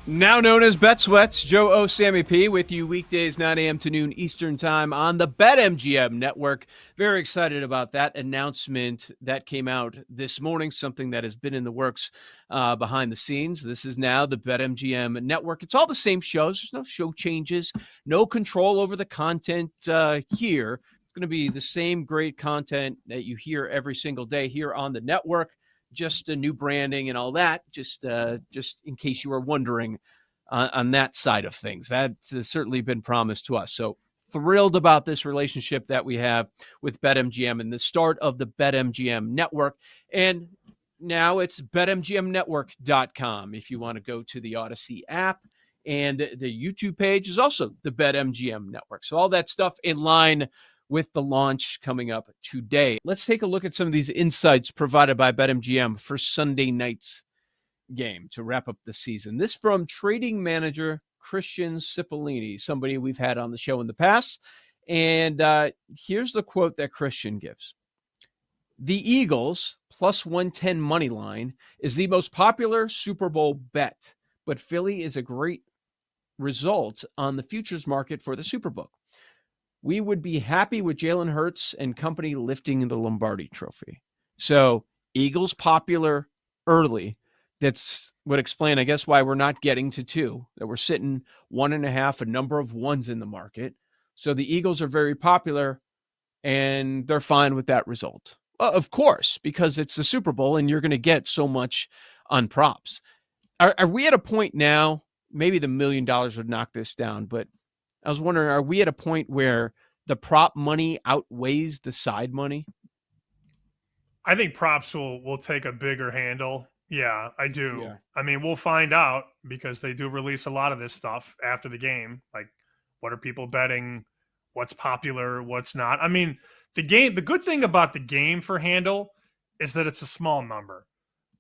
Now known as Bet Sweats, Joe O. Sammy P. with you weekdays 9 a.m. to noon Eastern Time on the BetMGM Network. Very excited about that announcement that came out this morning, something that has been in the works behind the scenes. This is now the BetMGM Network. It's all the same shows. There's no show changes, no control over the content here. It's going to be the same great content that you hear every single day here on the network. Just a new branding and all that, just in case you were wondering on that side of things. That's certainly been promised to us. So thrilled about this relationship that we have with BetMGM and the start of the BetMGM network. And now it's betmgmnetwork.com if you want to go to the Odyssey app. And the YouTube page is also the BetMGM network. So all that stuff in line with the launch coming up today. Let's take a look at some of these insights provided by BetMGM for Sunday night's game to wrap up the season. This from trading manager Christian Cipollini, somebody we've had on the show in the past. And here's the quote that Christian gives. The Eagles plus 110 money line is the most popular Super Bowl bet, but Philly is a great result on the futures market for the Superbook. We would be happy with Jalen Hurts and company lifting the Lombardi trophy. So Eagles popular early. That's would explain, I guess, why we're not getting to 2, that we're sitting 1.5, a number of ones in the market. So the Eagles are very popular and they're fine with that result. Well, of course, because it's the Super Bowl and you're going to get so much on props. Are we at a point now, maybe the $1 million would knock this down, but I was wondering, are we at a point where the prop money outweighs the side money? I think props will take a bigger handle. Yeah, I do. Yeah. I mean, we'll find out because they do release a lot of this stuff after the game. Like, what are people betting? What's popular? What's not? I mean, the good thing about the game for handle is that it's a small number.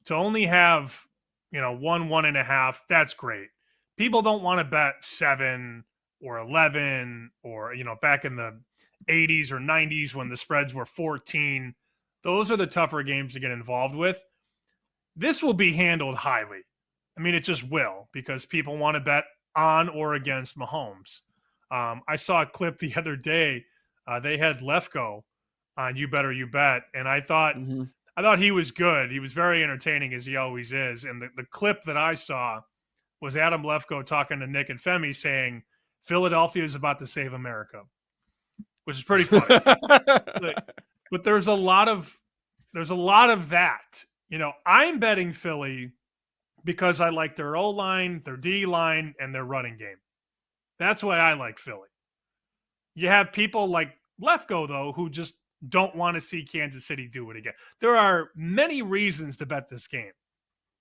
To only have, 1.5, that's great. People don't want to bet 7 or 11 or, back in the 80s or 90s when the spreads were 14. Those are the tougher games to get involved with. This will be handled highly. I mean, it just will because people want to bet on or against Mahomes. I saw a clip the other day. They had Lefko on You Better You Bet, and I thought he was good. He was very entertaining, as he always is. And the clip that I saw was Adam Lefko talking to Nick and Femi saying, Philadelphia is about to save America, which is pretty funny. But there's a lot of that. I'm betting Philly because I like their O-line, their D-line, and their running game. That's why I like Philly. You have people like Lefko, though, who just don't want to see Kansas City do it again. There are many reasons to bet this game.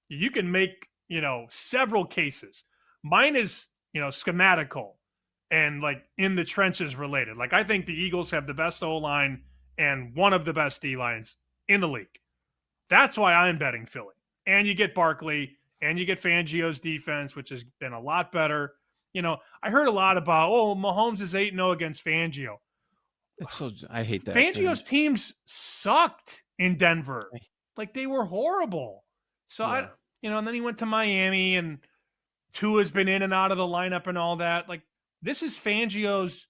You can make, several cases. Mine is, schematical and like in the trenches related. Like I think the Eagles have the best O-line and one of the best D-lines in the league. That's why I'm betting Philly. And you get Barkley and you get Fangio's defense, which has been a lot better. I heard a lot about, Mahomes is 8-0 against Fangio. I hate that. Fangio's teams sucked in Denver. Like they were horrible. So and then he went to Miami and Tua's been in and out of the lineup and all that. Like this is Fangio's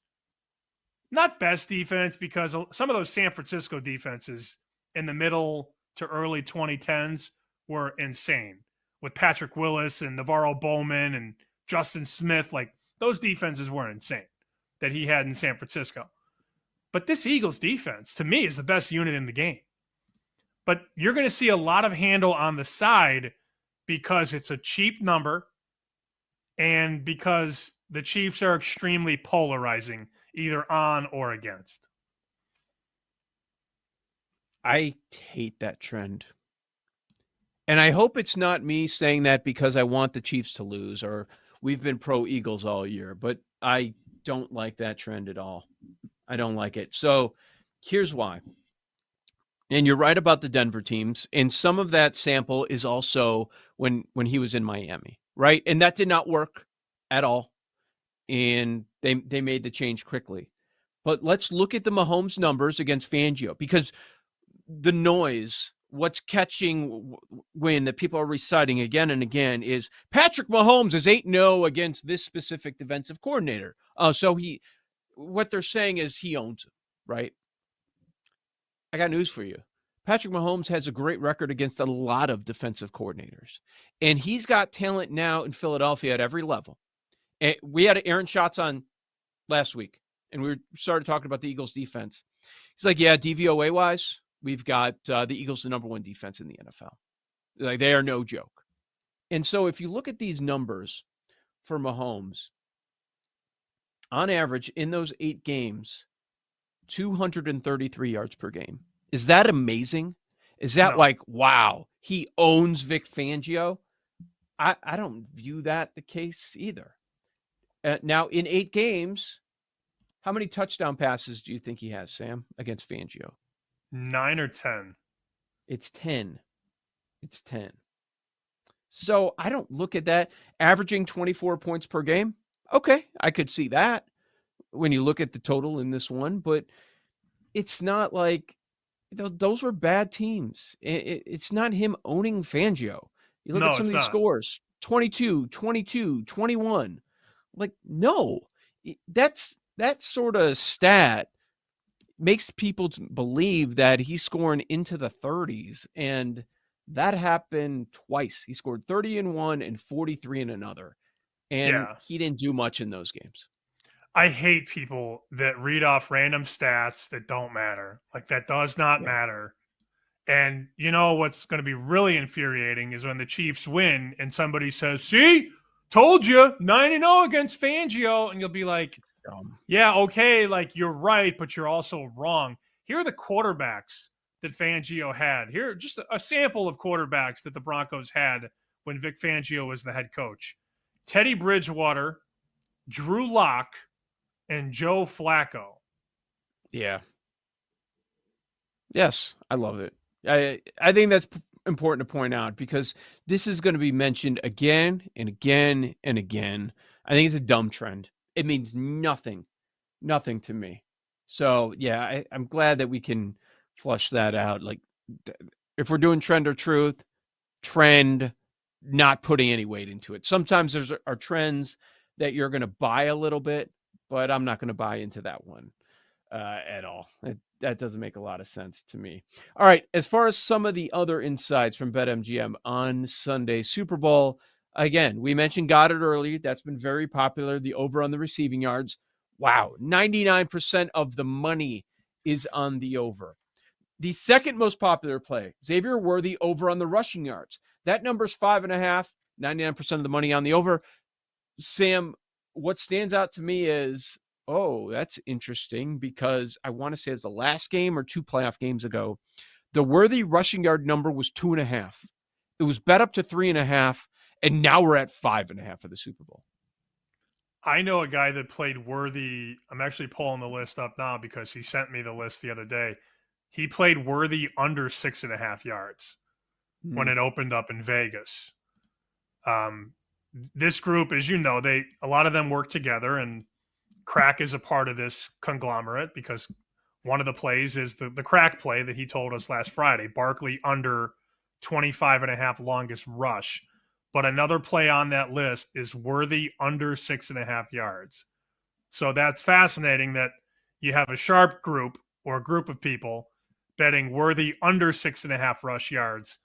not best defense because some of those San Francisco defenses in the middle to early 2010s were insane with Patrick Willis and Navarro Bowman and Justin Smith. Like those defenses were insane that he had in San Francisco. But this Eagles defense, to me, is the best unit in the game. But you're going to see a lot of handle on the side because it's a cheap number and because the Chiefs are extremely polarizing, either on or against. I hate that trend. And I hope it's not me saying that because I want the Chiefs to lose or we've been pro Eagles all year, but I don't like that trend at all. I don't like it. So here's why. And you're right about the Denver teams. And some of that sample is also when he was in Miami, right? And that did not work at all. And they made the change quickly. But let's look at the Mahomes numbers against Fangio because the noise what's catching wind that people are reciting again and again is Patrick Mahomes is 8-0 against this specific defensive coordinator. So what they're saying is he owns him, right? I got news for you. Patrick Mahomes has a great record against a lot of defensive coordinators, and he's got talent now in Philadelphia at every level. And we had Aaron Schatz on last week, and we started talking about the Eagles' defense. He's like, yeah, DVOA wise, we've got the Eagles the number one defense in the NFL. Like, they are no joke. And so if you look at these numbers for Mahomes, on average in those 8 games, 233 yards per game. Is that amazing? Is that No. like, wow, he owns Vic Fangio? I don't view that the case either. Now, in 8 games, how many touchdown passes do you think he has, Sam, against Fangio? 9 or 10. It's 10. It's 10. So I don't look at that. Averaging 24 points per game. Okay, I could see that when you look at the total in this one, but it's not like those were bad teams. It's not him owning Fangio. You look at No, some of it's these not. scores, 22, 22, 21. Like, no, that sort of stat makes people believe that he's scoring into the 30s. And that happened twice. He scored 30 in one and 43 in another. And Yeah. he didn't do much in those games. I hate people that read off random stats that don't matter. Like, that does not Yeah. matter. And you know what's going to be really infuriating is when the Chiefs win and somebody says, "See, told you, 9-0 against Fangio," and you'll be like, "Yeah, okay, like, you're right, but you're also wrong." Here are the quarterbacks that Fangio had. Here, just a sample of quarterbacks that the Broncos had when Vic Fangio was the head coach: Teddy Bridgewater, Drew Lock, and Joe Flacco. Yeah. Yes, I love it. I think that's important to point out because this is going to be mentioned again and again and again. I think it's a dumb trend. It means nothing to me. So yeah, I'm glad that we can flush that out. Like, if we're doing trend or truth, trend, not putting any weight into it. Sometimes there's are trends that you're going to buy a little bit, but I'm not going to buy into that one at all. That doesn't make a lot of sense to me. All right, as far as some of the other insights from BetMGM on Sunday Super Bowl, again, we mentioned Goddard early. That's been very popular. The over on the receiving yards. Wow, 99% of the money is on the over. The second most popular play, Xavier Worthy over on the rushing yards. That number's 5.5, 99% of the money on the over. Sam, what stands out to me is, oh, that's interesting because I want to say it's the last game or 2 playoff games ago. The Worthy rushing yard number was 2.5. It was bet up to 3.5, and now we're at 5.5 for the Super Bowl. I know a guy that played Worthy. I'm actually pulling the list up now because he sent me the list the other day. He played Worthy under 6.5 yards when it opened up in Vegas. This group, as you know, a lot of them work together, and Crack is a part of this conglomerate because one of the plays is the Crack play that he told us last Friday. Barkley under 25.5 longest rush. But another play on that list is Worthy under 6.5 yards. So that's fascinating that you have a sharp group or a group of people betting Worthy under 6.5 rush yards,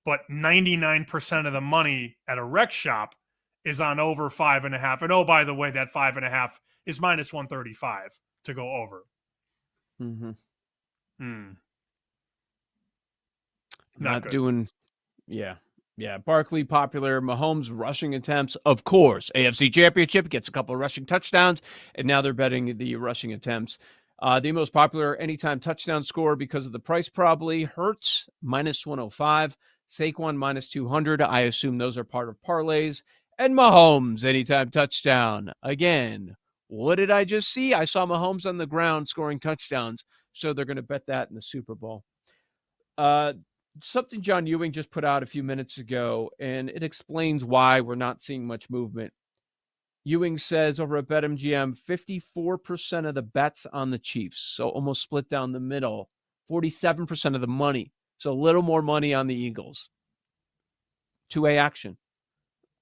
but 99% of the money at a rec shop is on over 5.5. And oh, by the way, that 5.5 is minus 135 to go over. Not good. Doing, yeah. Barkley popular. Mahomes rushing attempts, of course. AFC Championship gets a couple of rushing touchdowns, and now they're betting the rushing attempts. The most popular anytime touchdown score because of the price probably Hurts minus 105, Saquon minus 200. I assume those are part of parlays. And Mahomes anytime touchdown. Again, what did I just see? I saw Mahomes on the ground scoring touchdowns, so they're going to bet that in the Super Bowl. Something John Ewing just put out a few minutes ago, and it explains why we're not seeing much movement. Ewing says over at BetMGM, 54% of the bets on the Chiefs, so almost split down the middle. 47% of the money So a little more money on the Eagles. Two-way action.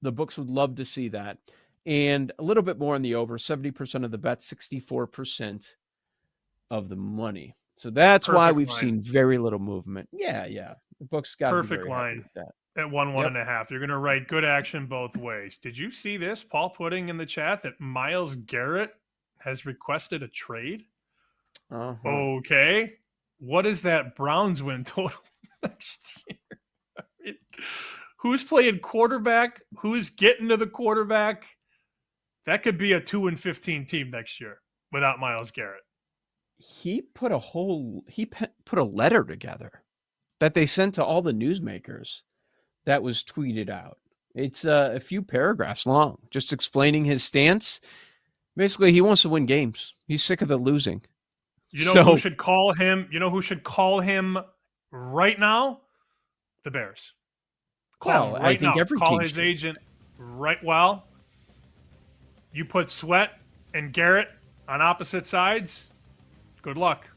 The books would love to see that. And a little bit more on the over, 70% of the bet, 64% of the money. So that's why Perfect we've line. seen very little movement. Yeah. The book's got to be Perfect very happy line with that. at 1, Yep. 1.5. You're going to write good action both ways. Did you see this? Paul putting in the chat that Myles Garrett has requested a trade. Uh-huh. Okay. What is that Browns win total next year? Who's playing quarterback? Who's getting to the quarterback? That could be a 2-15 team next year without Myles Garrett. He put a letter together that they sent to all the newsmakers that was tweeted out. It's a few paragraphs long, just explaining his stance. Basically, he wants to win games. He's sick of the losing. You know who should call him? You know who should call him right now? The Bears. Call him right now. Call his agent right. Well, you put Sweat and Garrett on opposite sides. Good luck.